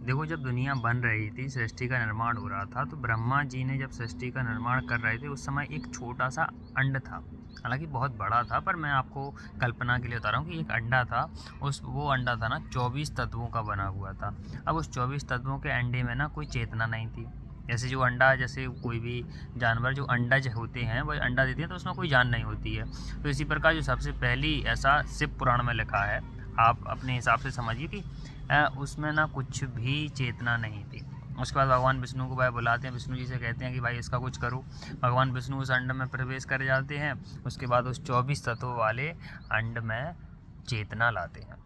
देखो, जब दुनिया बन रही थी, सृष्टि का निर्माण हो रहा था, तो ब्रह्मा जी ने जब सृष्टि का निर्माण कर रहे थे, उस समय एक छोटा सा अंड था। हालांकि बहुत बड़ा था, पर मैं आपको कल्पना के लिए बता रहा हूँ कि एक अंडा था। वो अंडा था ना 24 तत्वों का बना हुआ था। अब उस 24 तत्वों के अंडे में ना कोई चेतना नहीं थी। जैसे जो अंडा, जैसे कोई भी जानवर जो अंडज होते हैं, वो अंडा देते हैं तो उसमें कोई जान नहीं होती है। तो इसी प्रकार जो सबसे पहली ऐसा शिव पुराण में लिखा है, आप अपने हिसाब से समझिए कि उसमें ना कुछ भी चेतना नहीं थी। उसके बाद भगवान विष्णु को भाई बुलाते हैं, विष्णु जी से कहते हैं कि भाई इसका कुछ करो। भगवान विष्णु उस अंड में प्रवेश कर जाते हैं। उसके बाद उस 24 तत्वों वाले अंड में चेतना लाते हैं।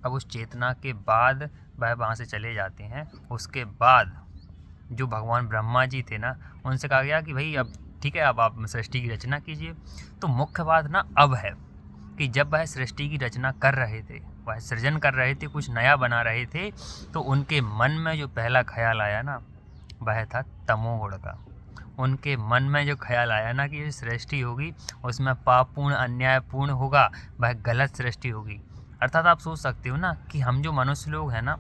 अब उस चेतना के बाद वह वहाँ से चले जाते हैं। उसके बाद जो भगवान ब्रह्मा जी थे ना, उनसे कहा गया कि भाई अब ठीक है, अब आप सृष्टि की रचना कीजिए। तो मुख्य बात ना अब है कि जब वह सृष्टि की रचना कर रहे थे, वह सृजन कर रहे थे, कुछ नया बना रहे थे, तो उनके मन में जो पहला ख्याल आया ना, वह था तमोगुण का। उनके मन में जो ख्याल आया ना कि ये सृष्टि होगी, उसमें पापपूर्ण अन्यायपूर्ण होगा, वह गलत सृष्टि होगी। अर्थात आप सोच सकते हो ना कि हम जो मनुष्य लोग हैं ना,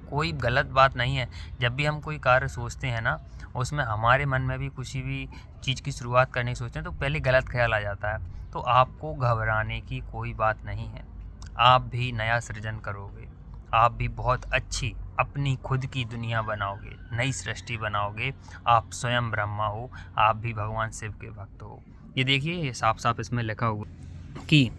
कोई गलत बात नहीं है। जब भी हम कोई कार्य सोचते हैं ना, उसमें हमारे मन में भी किसी भी चीज़ की शुरुआत करने की सोचते हैं तो पहले गलत ख्याल आ जाता है। तो आपको घबराने की कोई बात नहीं है। आप भी नया सृजन करोगे, आप भी बहुत अच्छी अपनी खुद की दुनिया बनाओगे, नई सृष्टि बनाओगे। आप स्वयं ब्रह्मा हो, आप भी भगवान शिव के भक्त हो। ये देखिए, ये साफ साफ इसमें लिखा हुआ कि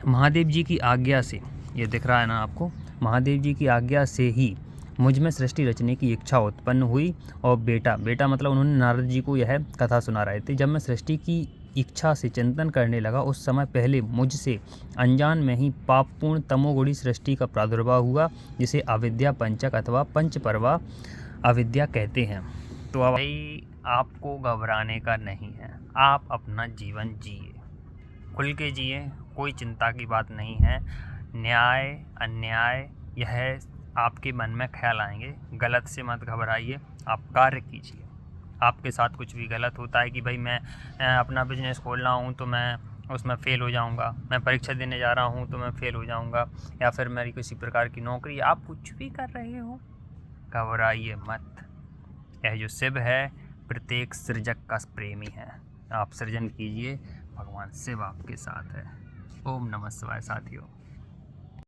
महादेव जी की आज्ञा से, ये दिख रहा है ना आपको, महादेव जी की आज्ञा से ही मुझ में सृष्टि रचने की इच्छा उत्पन्न हुई। और बेटा मतलब उन्होंने नारद जी को यह कथा सुना रहे थे। जब मैं सृष्टि की इच्छा से चिंतन करने लगा, उस समय पहले मुझसे अनजान में ही पापपूर्ण तमोगुणी सृष्टि का प्रादुर्भाव हुआ, जिसे अविद्या पंचक अथवा पंचपर्वा अविद्या कहते हैं। तो अब भाई आपको घबराने का नहीं है। आप अपना जीवन जिए, खुल के जिए, कोई चिंता की बात नहीं है। न्याय अन्याय यह आपके मन में ख्याल आएंगे, गलत से मत घबराइए, आप कार्य कीजिए। आपके साथ कुछ भी गलत होता है कि भाई मैं अपना बिजनेस खोल रहा हूँ तो मैं उसमें फ़ेल हो जाऊँगा, मैं परीक्षा देने जा रहा हूँ तो मैं फ़ेल हो जाऊँगा, या फिर मेरी किसी प्रकार की नौकरी, आप कुछ भी कर रहे हो, घबराइए मत। यह जो शिव है, प्रत्येक सृजक का प्रेमी है। आप सृजन कीजिए, भगवान शिव आपके साथ है। ओम नमः शिवाय साथियों।